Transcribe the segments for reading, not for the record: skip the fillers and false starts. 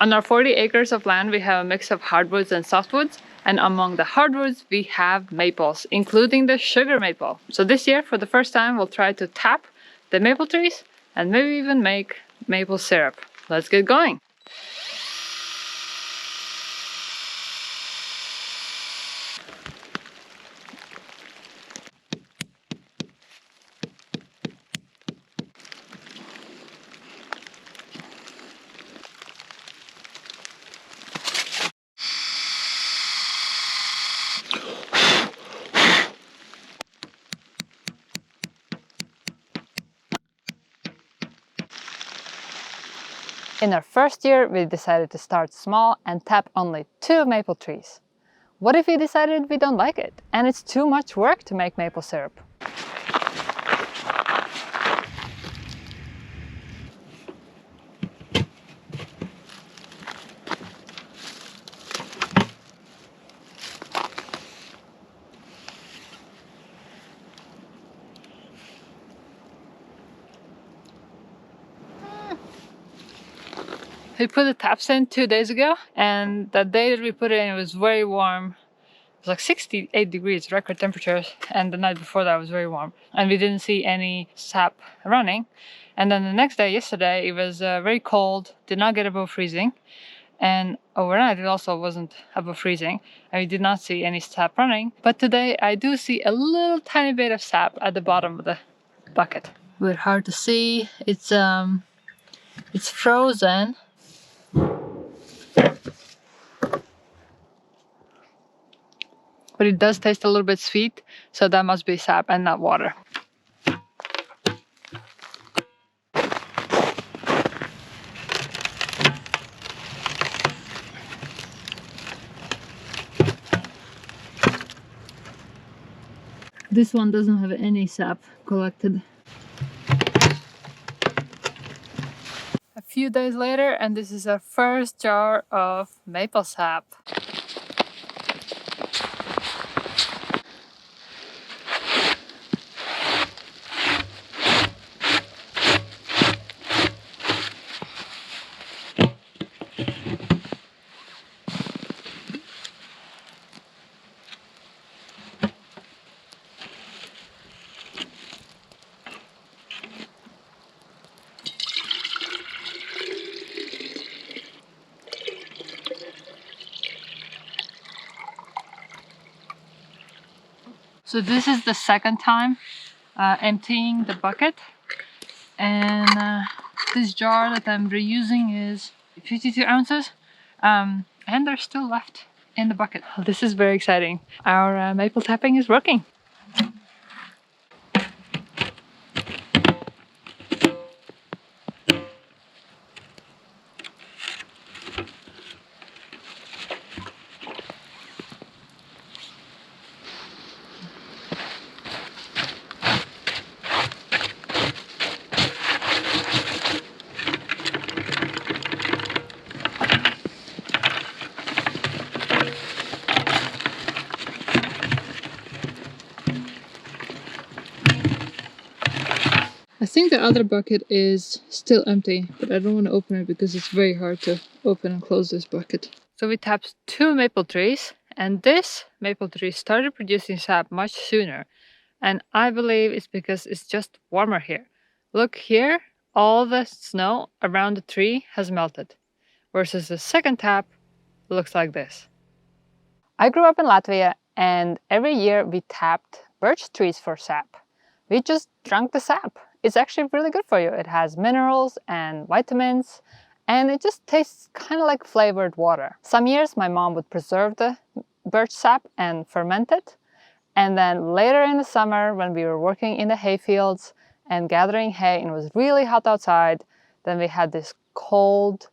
On our 40 acres of land, we have a mix of hardwoods and softwoods. And among the hardwoods, we have maples, including the sugar maple. So this year, for the first time, we'll try to tap the maple trees and maybe even make maple syrup. Let's get going. In our first year, we decided to start small and tap only 2 maple trees. What if we decided we don't like it and it's too much work to make maple syrup? We put the taps in 2 days ago, and the day that we put it in, it was very warm. It was like 68 degrees, record temperatures, and the night before that was very warm. And we didn't see any sap running. And then the next day, yesterday, it was very cold, did not get above freezing. And overnight, it also wasn't above freezing, and we did not see any sap running. But today, I do see a little tiny bit of sap at the bottom of the bucket. But hard to see. It's frozen. But it does taste a little bit sweet, so that must be sap and not water. This one doesn't have any sap collected. A few days later, and this is our first jar of maple sap. So this is the second time emptying the bucket, and this jar that I'm reusing is 52 ounces, and there's still left in the bucket. This is very exciting. Our maple tapping is working. I think the other bucket is still empty, but I don't want to open it because it's very hard to open and close this bucket. So we tapped 2 maple trees, and this maple tree started producing sap much sooner. And I believe it's because it's just warmer here. Look here, all the snow around the tree has melted, versus the second tap looks like this. I grew up in Latvia, and every year we tapped birch trees for sap. We just drank the sap. It's actually really good for you. It has minerals and vitamins, and it just tastes kind of like flavored water. Some years my mom would preserve the birch sap and ferment it. And then later in the summer, when we were working in the hay fields and gathering hay and it was really hot outside, then we had this cold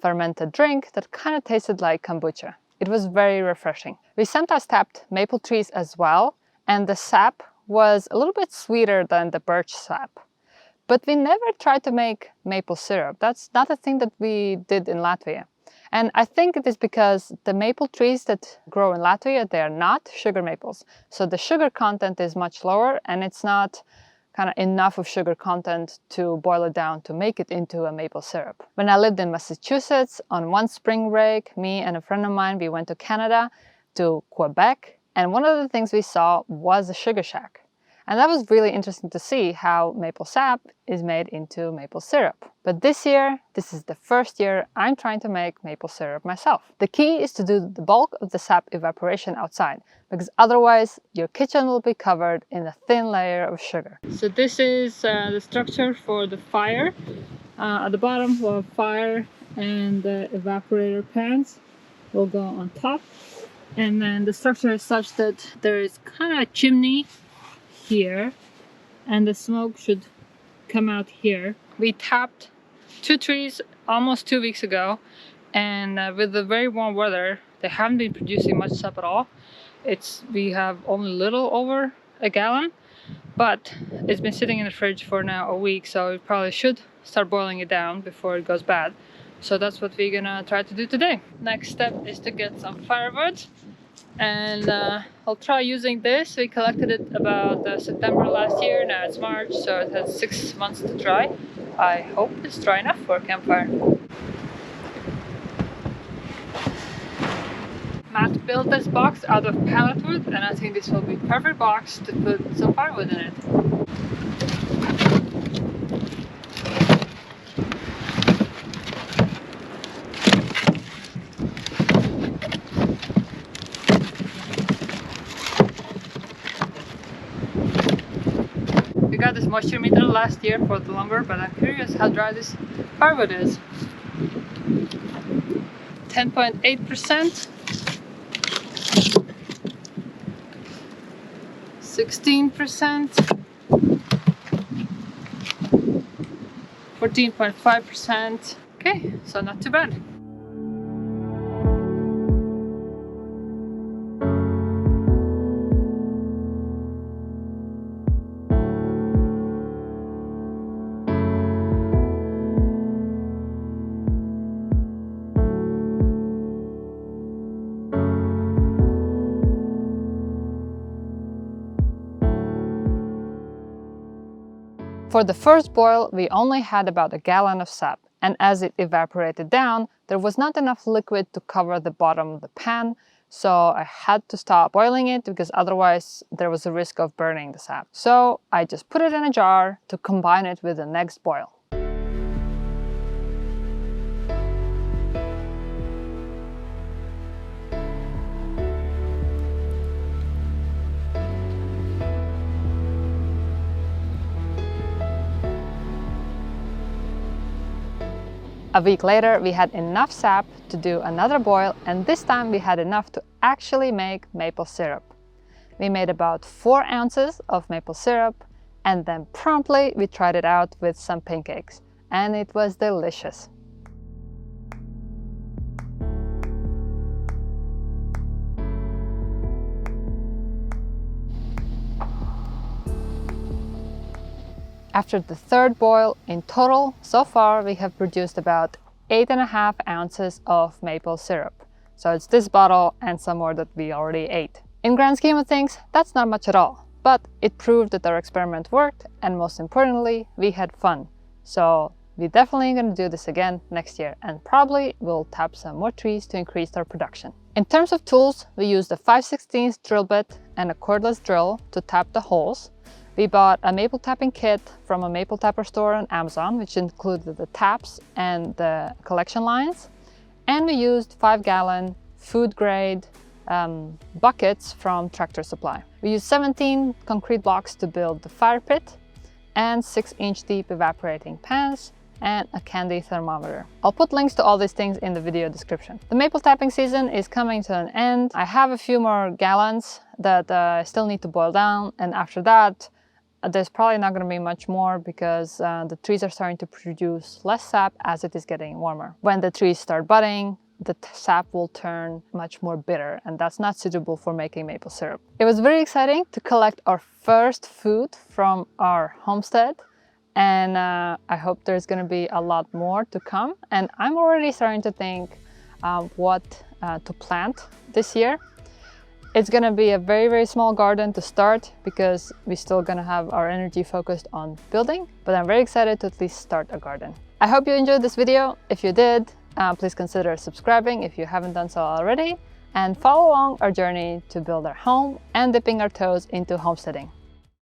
fermented drink that kind of tasted like kombucha. It was very refreshing. We sometimes tapped maple trees as well, and the sap was a little bit sweeter than the birch sap. But we never tried to make maple syrup. That's not a thing that we did in Latvia. And I think it is because the maple trees that grow in Latvia, they are not sugar maples. So the sugar content is much lower, and it's not kind of enough of sugar content to boil it down to make it into a maple syrup. When I lived in Massachusetts, on one spring break, me and a friend of mine, we went to Canada, to Quebec, and one of the things we saw was a sugar shack. And that was really interesting to see how maple sap is made into maple syrup. But this year, this is the first year I'm trying to make maple syrup myself. The key is to do the bulk of the sap evaporation outside, because otherwise your kitchen will be covered in a thin layer of sugar. So this is the structure for the fire. At the bottom we'll have fire, and the evaporator pans will go on top. And then the structure is such that there is kind of a chimney here, and the smoke should come out here. We tapped 2 trees almost 2 weeks ago, and with the very warm weather, they haven't been producing much sap at all. We have only a little over a gallon, but it's been sitting in the fridge for now a week, so we probably should start boiling it down before it goes bad. So that's what we're gonna try to do today. Next step is to get some firewood, and I'll try using this. We collected it about September last year. Now it's March, so it has 6 months to dry. I hope it's dry enough for a campfire. Matt built this box out of pallet wood, and I think this will be a perfect box to put some firewood in it. We got this moisture meter last year for the lumber, but I'm curious how dry this firewood is. 10.8%, 16%, 14.5%. Okay, so not too bad. For the first boil, we only had about a gallon of sap, and as it evaporated down, there was not enough liquid to cover the bottom of the pan, so I had to stop boiling it because otherwise there was a risk of burning the sap. So I just put it in a jar to combine it with the next boil. A week later, we had enough sap to do another boil, and this time we had enough to actually make maple syrup. We made about 4 ounces of maple syrup, and then promptly we tried it out with some pancakes, and it was delicious. After the third boil, in total, so far we have produced about 8.5 ounces of maple syrup. So it's this bottle and some more that we already ate. In grand scheme of things, that's not much at all, but it proved that our experiment worked, and most importantly, we had fun. So we're definitely going to do this again next year, and probably we'll tap some more trees to increase our production. In terms of tools, we used a 5/16 drill bit and a cordless drill to tap the holes. We bought a maple tapping kit from a maple tapper store on Amazon, which included the taps and the collection lines. And we used 5-gallon food-grade buckets from Tractor Supply. We used 17 concrete blocks to build the fire pit, and 6-inch deep evaporating pans, and a candy thermometer. I'll put links to all these things in the video description. The maple tapping season is coming to an end. I have a few more gallons that I still need to boil down, and after that, there's probably not going to be much more because the trees are starting to produce less sap as it is getting warmer. When the trees start budding, the sap will turn much more bitter, and that's not suitable for making maple syrup. It was very exciting to collect our first food from our homestead, and I hope there's going to be a lot more to come. And I'm already starting to think what to plant this year. It's gonna be a very, very small garden to start because we're still gonna have our energy focused on building, but I'm very excited to at least start a garden. I hope you enjoyed this video. If you did, please consider subscribing if you haven't done so already, and follow along our journey to build our home and dipping our toes into homesteading.